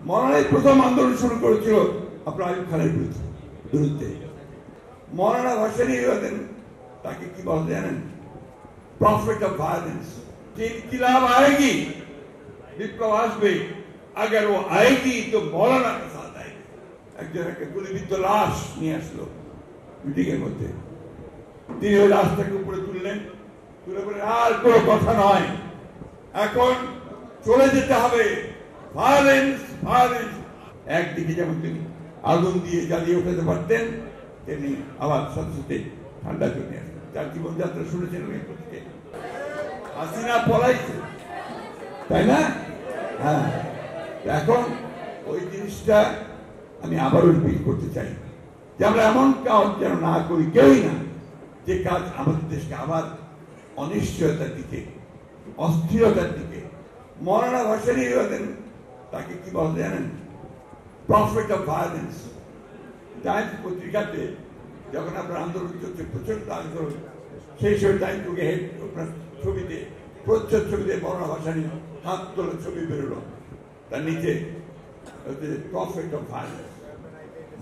মৌলানাই প্রথম আন্দোলন শুরু করেছিল আপনার আইয়ুব খানের বিরুদ্ধে। মৌলানা ভাসানী তাকে কি বলে জানেন? Prophet of violence. ইনকিলাব আएगी, বিপ্লব আসবে, अगर वो आएगी तो मौलाना के साथ आएगी। একজনকে গুলিবিদ্ধ লাশ নিয়ে আসলো মিটিং এর মধ্যে, তিনি ওই লাশটাকে উপরে তুললেন, তুলে বলে আর কোনো কথা নয়, এখন চলে যেতে হবে, ভায়োলেন্স ভায়োলেন্স। একদিকে যেমন তিনি আগুন দিয়ে জ্বালিয়ে উঠাতে পারতেন, তেমনি আবার সাথে সাথে ঠান্ডা চলে আসতেন। তার জীবনযাত্রা শুনেছেন উনি প্রত্যেকে। হাসিনা পলাইছে, তাই না? হ্যাঁ, এখন ওই জিনিসটা আমি আবারও রিপিট করতে চাই যে আমরা এমন কাজ যেন না করি, কেউই না, যে কাজ আমাদের দেশকে আবার অনিশ্চয়তার দিকে, অস্থিরতার দিকে। মৌলানা ভাসানী তাকে কি বলে জানেন? Prophet of violence. টাইমস পত্রিকাতে যখন আপনার আন্দোলন চলছে, প্রচন্ড আন্দোলন, সেই সময় টাইম টুকে আপনার ছবিতে, প্রচ্ছদ ছবিতে মৌলানা ভাসানী হাত তোলা ছবি বেরোলো, তার নিচে প্রফেট অফ ভায়োলেন্স।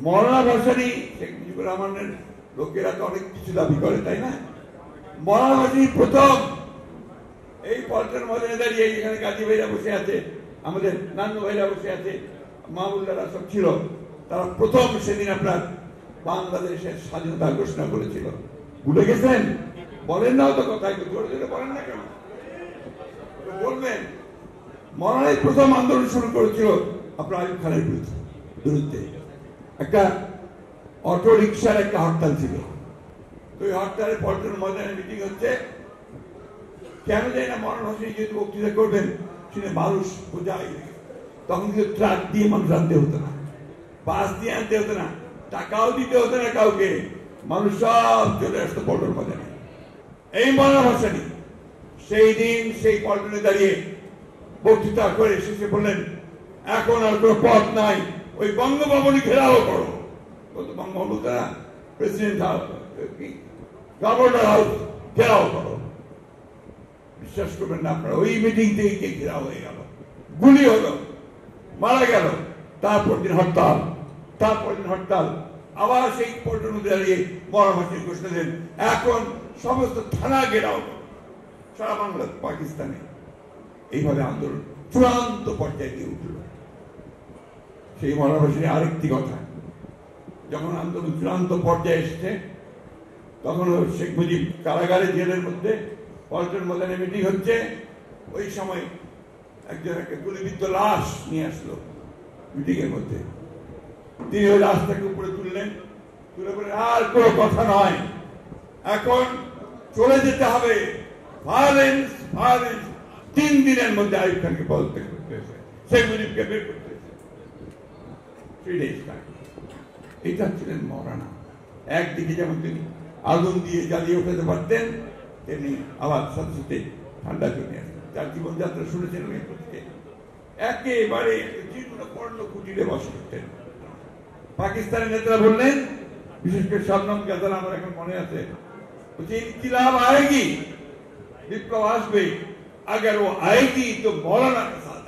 মৌলানা ভাসানী, শেখ মুজিবুর রহমানের লোকেরা তো অনেক কিছু দাবি করে, তাই না? মৌলানা ভাসানী প্রথম এই পল্টন ময়দানে দাঁড়িয়ে, এখানে গাজী ভাইরা বসে আছে, আমাদের নান্নু ভাইরা বসে আছে, মাহবুল্লারা সব ছিল, তারা প্রথম সেদিন আপনার বাংলাদেশের স্বাধীনতা ঘোষণা করেছিল। ভুলে গেছেন? বলেন না তো কথা, একটু জোরে জোরে বলেন না কেন? বলবেন। মৌলানাই প্রথম আন্দোলন শুরু করেছিল আপনার আইয়ুব খানের বিরুদ্ধে। একটা অটো রিক্সার একটা হরতাল ছিল, তো ওই হরতালে পল্টন ময়দানে মিটিং হচ্ছে। কেন যায় না, মৌলানা ভাসানী যেহেতু বক্তৃতা করবেন, শুনে মানুষ বোঝাই, তখন কিন্তু ট্রাক দিয়ে মানুষ আনতে হতো না, বাস দিয়ে আনতে হতো না, টাকাও দিতে হতো না কাউকে, মানুষ সব চলে আসতো পল্টন ময়দানে। এই মৌলানা ভাসানী সেই দিন সেই পল্টনে দাঁড়িয়ে বক্তৃতা করে শেষে বললেন, এখন আর কোনো পথ নাই, ওই বঙ্গভবনই ঘেরাও করো। বঙ্গভবন তারা প্রেসিডেন্ট হাউস, গভর্নর হাউস ঘেরাও করো। বিশ্বাস করবেন না আপনারা, ওই মিটিং থেকে ঘেরাও হয়ে গেল, গুলি হলো, মারা গেল। তারপর দিন হরতাল, তারপর দিন হরতাল, আবার সেই পল্টনে দাঁড়িয়ে মৌলানা ভাসানী ঘোষণা দেন, এখন সমস্ত থানা ঘেরাও সারা বাংলা পাকিস্তানে। এইভাবে আন্দোলন চূড়ান্ত পর্যায়ে গিয়ে উঠল। সেই মৌলানা ভাসানী আরেকটি কথা, যখন আন্দোলন চূড়ান্ত পর্যায়ে এসছে, তখন শেখ মুজিব কারাগারে, জেলের মধ্যে পল্টন ময়দানে মিটিং হচ্ছে, ওই সময় একজনকে গুলিবিদ্ধ লাশ নিয়ে আসলো মিটিং এর মধ্যে, তিনি ওই লাশটাকে উপরে তুললেন, তুলে বলে আর কোনো কথা নয়, এখন চলে যেতে হবে, ভায়োলেন্স ভায়োলেন্স। 3 দিনের মধ্যে আইয়ুব খানকে পদত্যাগ করতে হয়েছে, শেখ মুজিবকে বের করতে হয়েছে। 3 days time। এটা ছিলেন মৌলানা। একদিকে যেমন তিনি আগুন দিয়ে জ্বালিয়ে উঠাতে পারতেন, তেমনি আবার সাথে সাথে ঠান্ডা চলে আসতেন। তার জীবনযাত্রা শুনেছেন উনি প্রত্যেকে। একেবারে জীর্ণ পর্ণ কুটিরে বাস করতেন। পাকিস্তানের নেতারা বললেন, বিশেষ করে শবনম গাজল আমার এখন মনে আছে, ইনকিলাব আएगी, বিপ্লব আসবে, अगर वो आएगी तो मौलाना के साथ